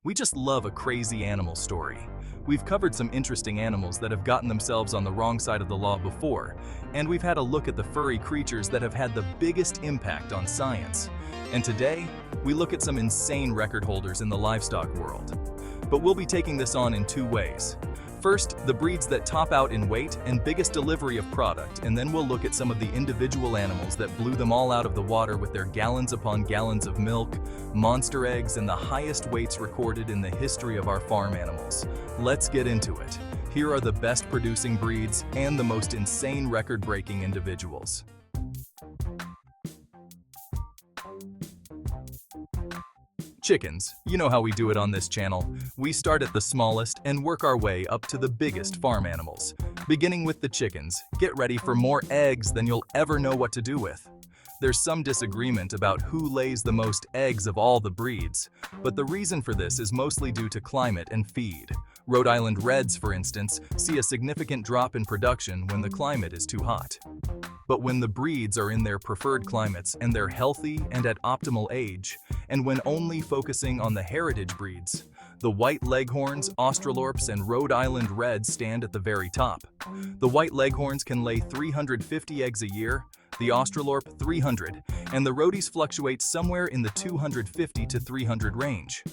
We just love a crazy animal story. We've covered some interesting animals that have gotten themselves on the wrong side of the law before, and we've had a look at the furry creatures that have had the biggest impact on science. And today, we look at some insane record holders in the livestock world. But we'll be taking this on in two ways. First, the breeds that top out in weight and biggest delivery of product, and then we'll look at some of the individual animals that blew them all out of the water with their gallons upon gallons of milk, monster eggs, and the highest weights recorded in the history of our farm animals. Let's get into it. Here are the best producing breeds and the most insane record-breaking individuals. Chickens. You know how we do it on this channel. We start at the smallest and work our way up to the biggest farm animals. Beginning with the chickens, get ready for more eggs than you'll ever know what to do with. There's some disagreement about who lays the most eggs of all the breeds, but the reason for this is mostly due to climate and feed. Rhode Island Reds, for instance, see a significant drop in production when the climate is too hot. But when the breeds are in their preferred climates and they're healthy and at optimal age, and when only focusing on the heritage breeds, the white leghorns, Australorps, and Rhode Island Reds stand at the very top. The white leghorns can lay 350 eggs a year, the Australorp 300, and the Rhodies fluctuate somewhere in the 250 to 300 range.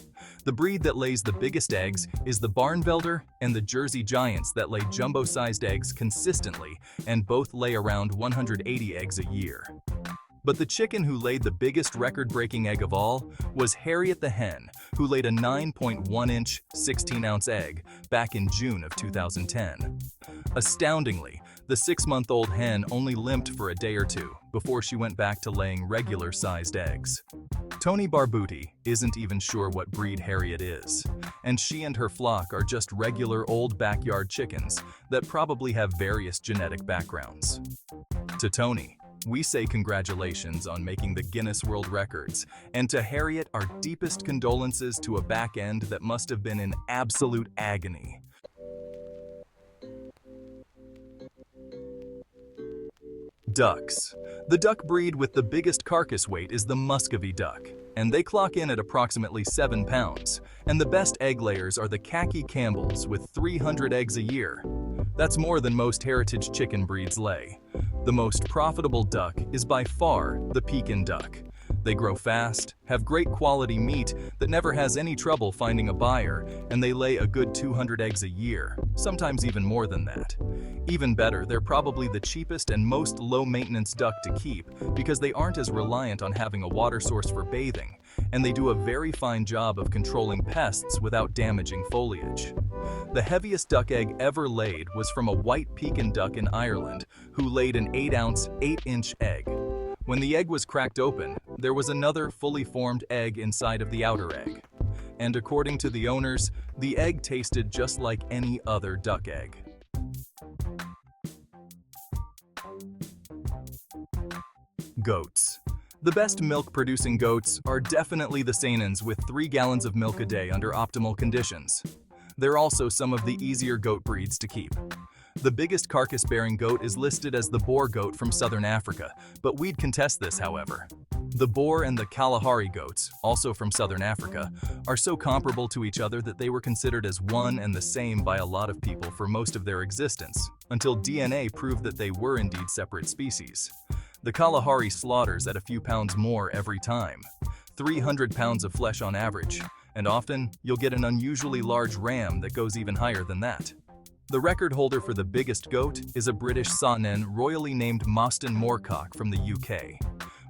The breed that lays the biggest eggs is the Barnvelder and the Jersey Giants that lay jumbo-sized eggs consistently, and both lay around 180 eggs a year. But the chicken who laid the biggest record-breaking egg of all was Harriet the hen, who laid a 9.1-inch, 16-ounce egg back in June of 2010. Astoundingly, the 6-month-old hen only limped for a day or two before she went back to laying regular-sized eggs. Tony Barbuti isn't even sure what breed Harriet is, and she and her flock are just regular old backyard chickens that probably have various genetic backgrounds. To Tony, we say congratulations on making the Guinness World Records, and to Harriet, our deepest condolences to a back end that must have been in absolute agony. Ducks. The duck breed with the biggest carcass weight is the Muscovy duck, and they clock in at approximately 7 pounds. And the best egg layers are the khaki Campbells with 300 eggs a year. That's more than most heritage chicken breeds lay. The most profitable duck is by far the Pekin duck. They grow fast, have great quality meat that never has any trouble finding a buyer, and they lay a good 200 eggs a year, sometimes even more than that. Even better, they're probably the cheapest and most low-maintenance duck to keep because they aren't as reliant on having a water source for bathing, and they do a very fine job of controlling pests without damaging foliage. The heaviest duck egg ever laid was from a white Pekin duck in Ireland who laid an 8-ounce, 8-inch egg. When the egg was cracked open, there was another fully formed egg inside of the outer egg. And according to the owners, the egg tasted just like any other duck egg. Goats. The best milk-producing goats are definitely the Saanens with 3 gallons of milk a day under optimal conditions. They're also some of the easier goat breeds to keep. The biggest carcass-bearing goat is listed as the Boer goat from southern Africa, but we'd contest this, however. The Boer and the Kalahari goats, also from southern Africa, are so comparable to each other that they were considered as one and the same by a lot of people for most of their existence, until DNA proved that they were indeed separate species. The Kalahari slaughters at a few pounds more every time, 300 pounds of flesh on average, and often you'll get an unusually large ram that goes even higher than that. The record holder for the biggest goat is a British Saanen royally named Mostyn Moorcock from the UK,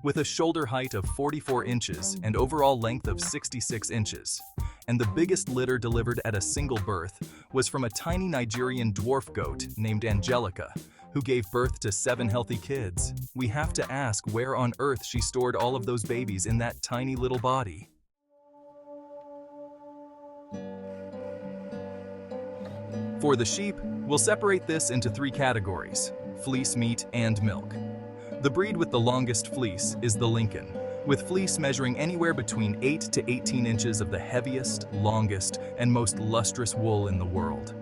with a shoulder height of 44 inches and overall length of 66 inches. And the biggest litter delivered at a single birth was from a tiny Nigerian dwarf goat named Angelica, who gave birth to 7 healthy kids. We have to ask where on earth she stored all of those babies in that tiny little body. For the sheep, we'll separate this into 3 categories: fleece, meat, and milk. The breed with the longest fleece is the Lincoln, with fleece measuring anywhere between 8 to 18 inches of the heaviest, longest, and most lustrous wool in the world.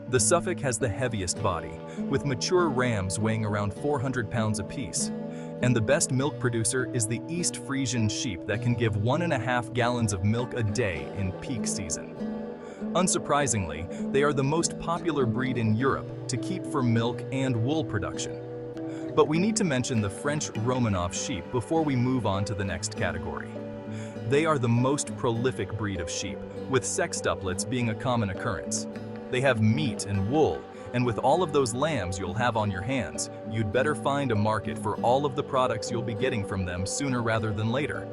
The Suffolk has the heaviest body, with mature rams weighing around 400 pounds apiece. And the best milk producer is the East Frisian sheep that can give 1.5 gallons of milk a day in peak season. Unsurprisingly, they are the most popular breed in Europe to keep for milk and wool production. But we need to mention the French Romanov sheep before we move on to the next category. They are the most prolific breed of sheep, with sextuplets being a common occurrence. They have meat and wool, and with all of those lambs you'll have on your hands, you'd better find a market for all of the products you'll be getting from them sooner rather than later.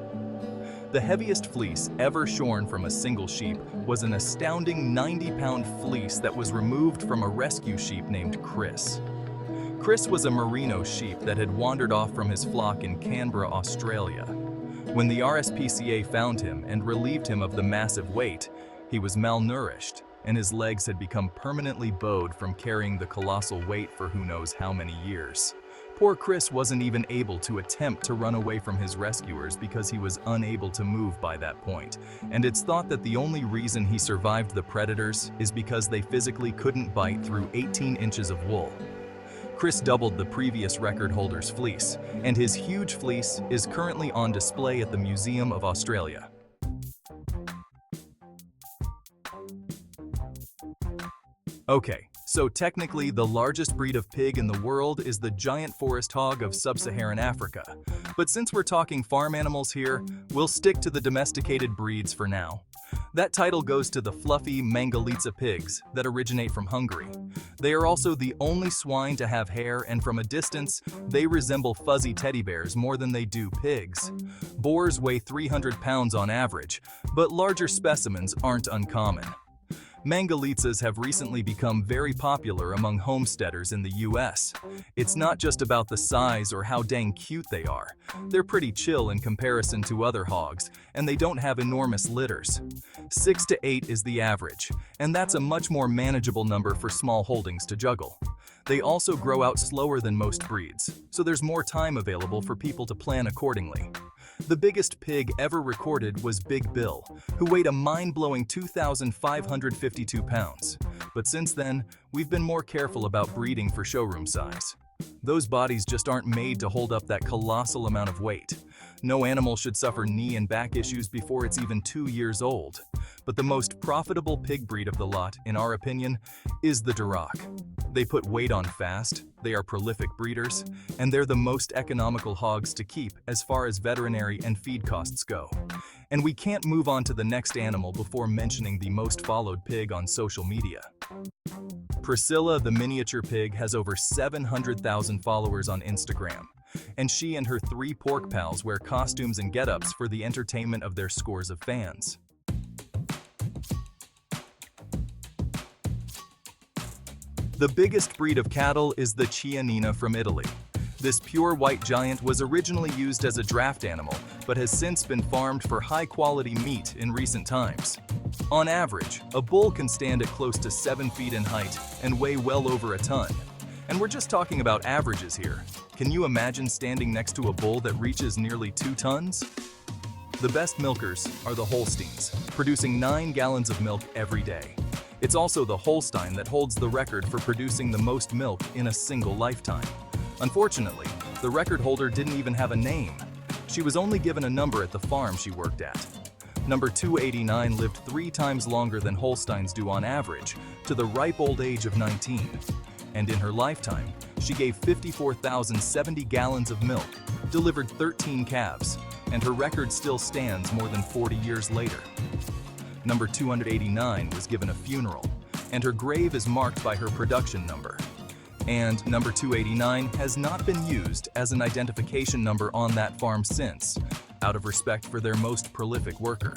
The heaviest fleece ever shorn from a single sheep was an astounding 90-pound fleece that was removed from a rescue sheep named Chris. Chris was a merino sheep that had wandered off from his flock in Canberra, Australia. When the RSPCA found him and relieved him of the massive weight, he was malnourished, and his legs had become permanently bowed from carrying the colossal weight for who knows how many years. Poor Chris wasn't even able to attempt to run away from his rescuers because he was unable to move by that point, and it's thought that the only reason he survived the predators is because they physically couldn't bite through 18 inches of wool. Chris doubled the previous record holder's fleece, and his huge fleece is currently on display at the Museum of Australia. Okay, so technically the largest breed of pig in the world is the giant forest hog of sub-Saharan Africa. But since we're talking farm animals here, we'll stick to the domesticated breeds for now. That title goes to the fluffy Mangalitsa pigs that originate from Hungary. They are also the only swine to have hair, and from a distance, they resemble fuzzy teddy bears more than they do pigs. Boars weigh 300 pounds on average, but larger specimens aren't uncommon. Mangalitsas have recently become very popular among homesteaders in the US. It's not just about the size or how dang cute they are. They're pretty chill in comparison to other hogs, and they don't have enormous litters. 6 to 8 is the average, and that's a much more manageable number for small holdings to juggle. They also grow out slower than most breeds, so there's more time available for people to plan accordingly. The biggest pig ever recorded was Big Bill, who weighed a mind-blowing 2,552 pounds. But since then, we've been more careful about breeding for showroom size. Those bodies just aren't made to hold up that colossal amount of weight. No animal should suffer knee and back issues before it's even 2 years old. But the most profitable pig breed of the lot, in our opinion, is the Duroc. They put weight on fast, they are prolific breeders, and they're the most economical hogs to keep as far as veterinary and feed costs go. And we can't move on to the next animal before mentioning the most followed pig on social media. Priscilla the miniature pig has over 700,000 followers on Instagram, and she and her 3 pork pals wear costumes and get-ups for the entertainment of their scores of fans. The biggest breed of cattle is the Chianina from Italy. This pure white giant was originally used as a draft animal, but has since been farmed for high-quality meat in recent times. On average, a bull can stand at close to 7 feet in height and weigh well over a ton. And we're just talking about averages here. Can you imagine standing next to a bull that reaches nearly 2 tons? The best milkers are the Holsteins, producing 9 gallons of milk every day. It's also the Holstein that holds the record for producing the most milk in a single lifetime. Unfortunately, the record holder didn't even have a name. She was only given a number at the farm she worked at. Number 289 lived 3 times longer than Holsteins do on average, to the ripe old age of 19. And in her lifetime, she gave 54,070 gallons of milk, delivered 13 calves, and her record still stands more than 40 years later. Number 289 was given a funeral, and her grave is marked by her production number. And number 289 has not been used as an identification number on that farm since, out of respect for their most prolific worker.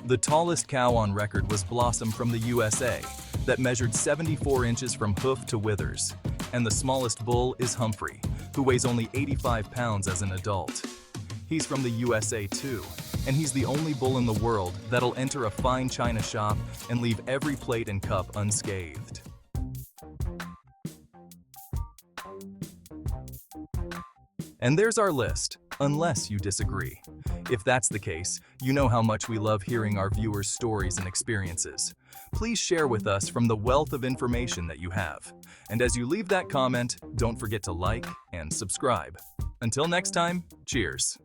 The tallest cow on record was Blossom from the USA, that measured 74 inches from hoof to withers, and the smallest bull is Humphrey, who weighs only 85 pounds as an adult. He's from the USA too, and he's the only bull in the world that'll enter a fine china shop and leave every plate and cup unscathed. And there's our list, unless you disagree. If that's the case, you know how much we love hearing our viewers' stories and experiences. Please share with us from the wealth of information that you have. And as you leave that comment, don't forget to like and subscribe. Until next time, cheers.